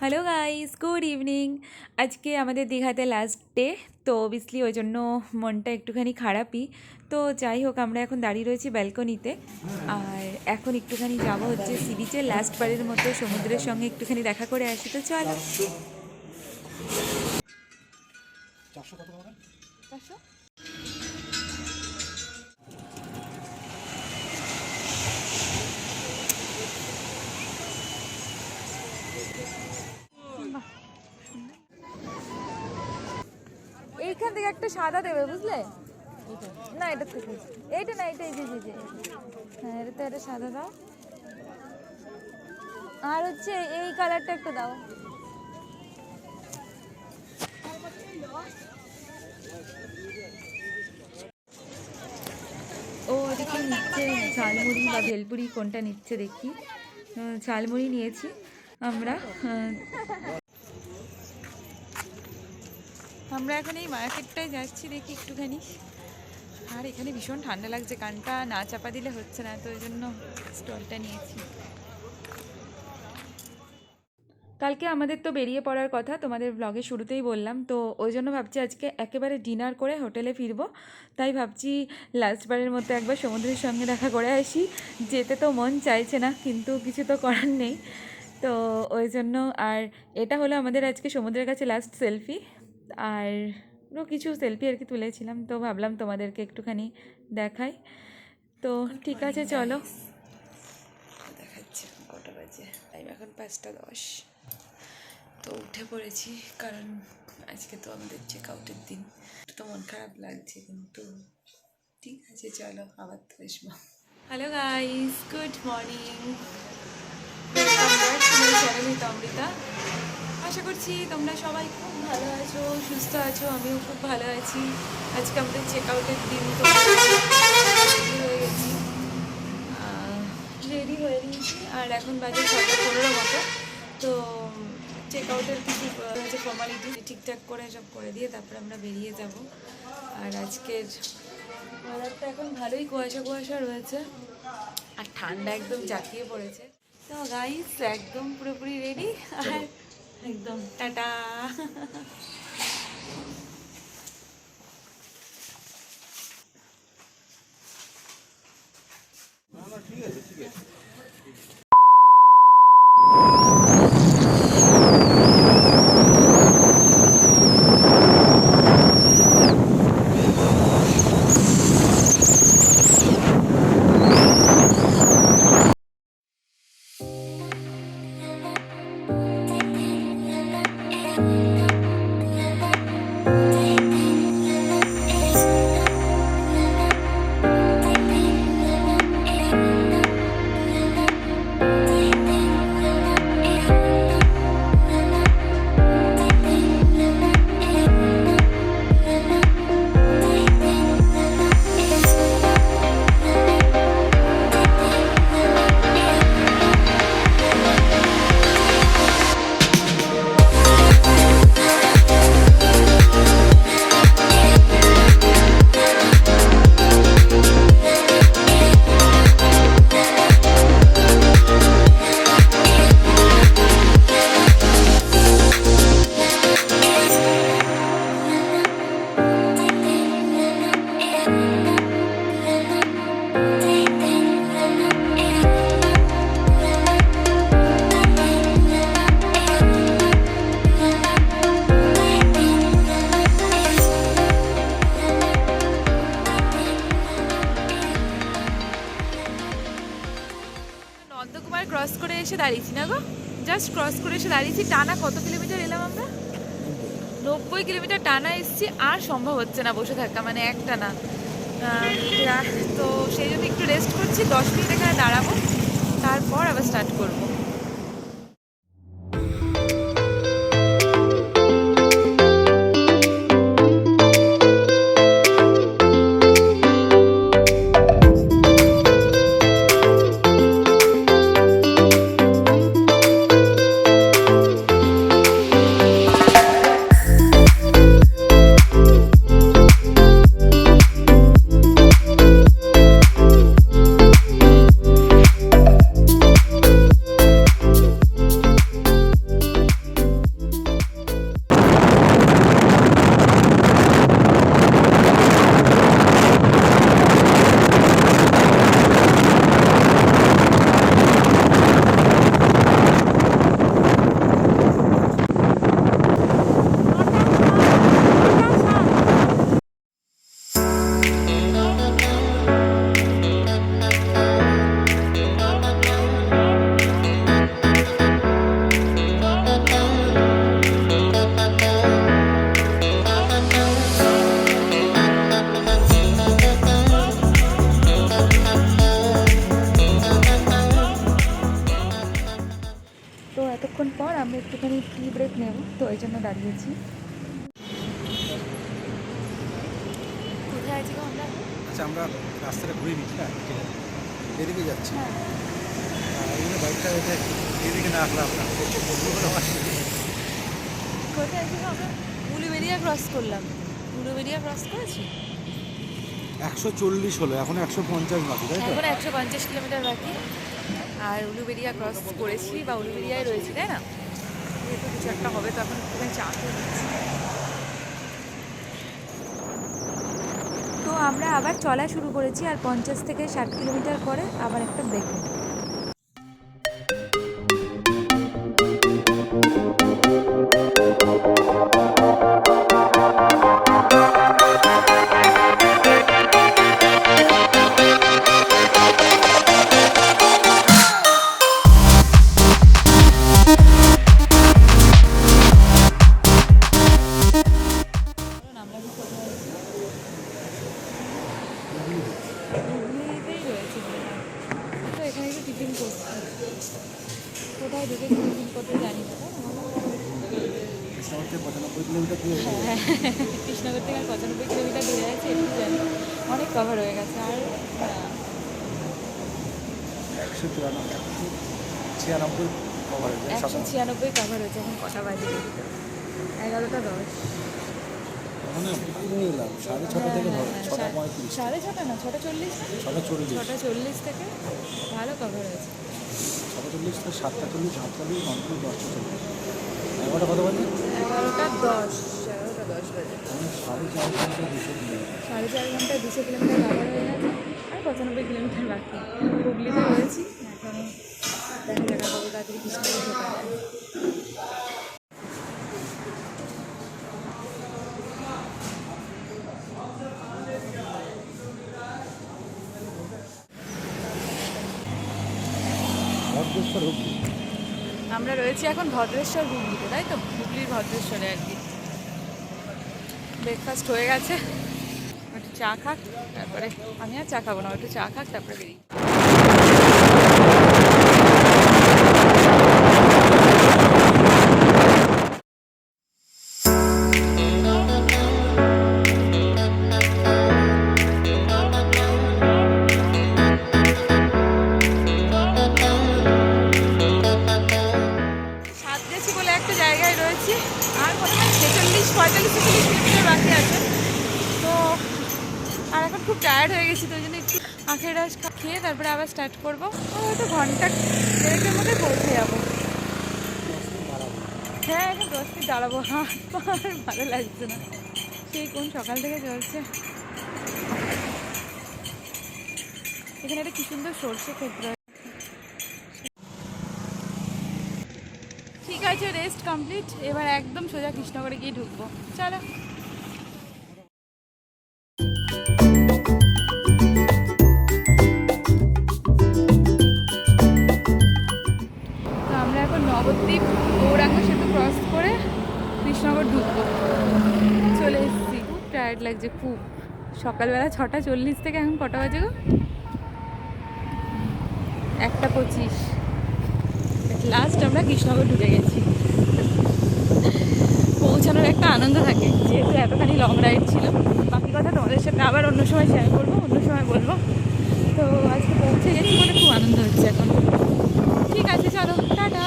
Hello guys, good evening. আজকে আমাদের দীঘাতে লাস্ট ডে, তো অবভিয়াসলি ওই জন্য মনটা একটুখানি খারাপই। তো যাই হোক, আমরা এখন দাঁড়িয়ে রয়েছি ব্যালকনিতে, আর এখন একটুখানি যাবো হচ্ছে সি বিচে, লাস্ট বারের মতো সমুদ্রের সঙ্গে একটুখানি দেখা করে আসি। তো চলো। 400 এইখান থেকে একটা সাদা দেবে, বুঝলে? না, এটা থেকে এইটা না, এটা এই যে হ্যাঁ, এটা তো এটা সাদা দাও, আর হচ্ছে এই কালারটা একটু দাও। ও এদিকে নিচ্ছে ঝালমুড়ি বা ভেলপুরি, কোনটা নিচ্ছে দেখি। ঝালমুড়ি নিয়েছি আমরা। আমরা এখন এই মার্কেটটায় যাচ্ছি, দেখি একটুখানি। আর এখানে ভীষণ ঠান্ডা লাগছে, কানটা না চাপা দিলে হচ্ছে না, তো ওই জন্য স্টলটা নিয়েছি। কালকে আমাদের তো বেরিয়ে পড়ার কথা, তোমাদের ব্লগের শুরুতেই বললাম, তো ওই জন্য ভাবছি আজকে একেবারে ডিনার করে হোটেলে ফিরবো। তাই ভাবছি লাস্টবারের মতো একবার সমুদ্রের সঙ্গে দেখা করে আসি। যেতে তো মন চাইছে না, কিন্তু কিছু তো করার নেই। তো ওই জন্য, আর এটা হলো আমাদের আজকে সমুদ্রের কাছে লাস্ট সেলফি, আর কিছু সেলফি আর কি তুলেছিলাম, তো ভাবলাম তোমাদেরকে একটুখানি দেখাই। তো ঠিক আছে, চলো দেখাচ্ছি। কটা বাজে? টাইম এখন 5:10। তো উঠে পড়েছি, কারণ আজকে তো আমাদের চেক আউটের দিন। তো মন খারাপ লাগছে, কিন্তু ঠিক আছে, চলো আবার তো আসবো। Hello guys, good morning, welcome back to my channel with Amrita. আশা করছি তোমরা সবাই খুব ভালো আছো, সুস্থ আছো। আমিও খুব ভালো আছি। আজকে আমাদের চেক আউটের দিন, তো রেডি হয়ে নিয়েছি, আর এখন বাজে 6:15 মতো। তো চেক আউটের কিছু হচ্ছে ফর্মালিটি ঠিকঠাক করে সব করে দিয়ে তারপরে আমরা বেরিয়ে যাব। আর আজকের ওয়েদারটা এখন ভালোই কুয়াশা কুয়াশা রয়েছে, আর ঠান্ডা একদম জাঁকিয়ে পড়েছে। তো গাইস একদম পুরোপুরি রেডি, আর একদম টাটা। ঠিক আছে, ঠিক আছে। ক্রস করে এসে দাঁড়িয়েছি না গো, জাস্ট ক্রস করে এসে দাঁড়িয়েছি। টানা কত কিলোমিটার এলাম আমরা? 90 কিলোমিটার টানা এসেছি, আর সম্ভব হচ্ছে না বসে থাকা, মানে একটা না। তো সেই জন্য একটু রেস্ট করছি, 10 মিনিট এখানে দাঁড়াবো, তারপর আবার স্টার্ট করবো। একটুখানি টি ব্রেক নেব, তো ওই জন্য দাঁড়িয়েছি। কোথায় আছি গো আমরা? আচ্ছা, আমরা রাস্তাটা ঘুরে নিচ্ছি না, ঠিক আছে, এদিকে যাচ্ছি। হ্যাঁ, এই জন্য বাইকটা এদিকে না আসলে আপনার কোথায় আছি গো আমরা? উলুবেড়িয়া ক্রস করলাম। উলুবেড়িয়া ক্রস করেছি? 140 হলো, এখন 150 বাকি, তাই তো? এখন 150 কিলোমিটার বাকি। আর উলুবেড়িয়া ক্রস করেছি বা উলুবেড়িয়ায় রয়েছি, তাই না? যেহেতু কিছু একটা হবে তো এখন একটুখানি চা খেয়ে নিচ্ছি। তো আমরা আবার চলা শুরু করেছি, আর 50 থেকে 60 কিলোমিটার পরে আবার একটা ব্রেক নেব। হুগলিতেই রয়েছে মনে হয়। তো এখানে একটু টিফিন করছি। কোথায় ঢুকে টিফিন করতে জানি না, তাই না? কৃষ্ণনগর থেকে 95 কিলোমিটার দূরে। হ্যাঁ, কৃষ্ণনগর থেকে আর 95 কিলোমিটার দূরে আছে, একটু জানি। অনেক কভার হয়ে গেছে আর 196 কভার হয়েছে। 196 কভার হয়েছে। এখন কটা বাজে? 11:10। মানে নিয়ে এলাম 6:30 থেকে ধরো 6:35। 6:30 না, 6:40 না? 6:40। 6:40 থেকে ভালো কভার হয়েছে। 6:40 থেকে 7:40, 8:40, 9:40, 10:40। 11টা কত বাজে? 11:10। 11:10 বাজে। 4.5 ঘন্টা 200 কিলোমিটার। 4.5 ঘন্টায় 200 কিলোমিটার কভার হয়ে গেছে, আর 95 কিলোমিটার বাকি। হুগলিতে রয়েছি এখনও, দেখা যাক কত তাড়াতাড়ি কৃষ্ণনগর ঢোকা যায়। ভদ্রেশ্বর হুগলি। আমরা রয়েছি এখন ভদ্রেশ্বর হুগলিতে, তাই তো? হুগলির ভদ্রেশ্বরে আর কি। ব্রেকফাস্ট হয়ে গেছে, একটু চা খাক, তারপরে আমি আর চা খাবো না, একটু চা খাক তারপরে বেরিয়ে। সাতগেছি বলে একটা জায়গায় রয়েছি, আর মনে হয় 46-45 কিলোমিটার বাকি আছে। তো আর এখন খুব টায়ার্ড হয়ে গেছি, তো ওই জন্য একটু আখের রস খেয়ে তারপরে আবার স্টার্ট করবো। হয়তো ঘন্টা দেড়েকের মধ্যে পৌঁছে যাবো। হ্যাঁ, এখন 10 মিনিট দাঁড়াবো, হাত পা আর ভালো লাগছে না, সেই কোন সকাল থেকে চলছে। এখানে একটা কি সুন্দর সর্ষে ক্ষেত্র। ঠিক আছে, রেস্ট কমপ্লিট, এবার একদম সোজা কৃষ্ণনগরে গিয়ে ঢুকবো। চলো। তো আমরা এখন নবদ্বীপ গৌরাঙ্গ সেতু ক্রস করে কৃষ্ণনগর ঢুকবো। চলে এসেছি, খুব টায়ার্ড লাগছে খুব। সকালবেলা 6:40 থেকে এখন কটা বাজে গো? 1:25। লাস্ট আমরা কৃষ্ণনগর ঢুকে গেছি। পৌঁছানোর একটা আনন্দ থাকে, যেহেতু এতখানি লং রাইড ছিল। বাকি কথা তোমাদের সাথে আবার অন্য সময় শেয়ার করবো, অন্য সময় বলবো। তো আজকে পৌঁছে গেছি বলে খুব আনন্দ হচ্ছে এখন। ঠিক আছে, চলো, টাটা।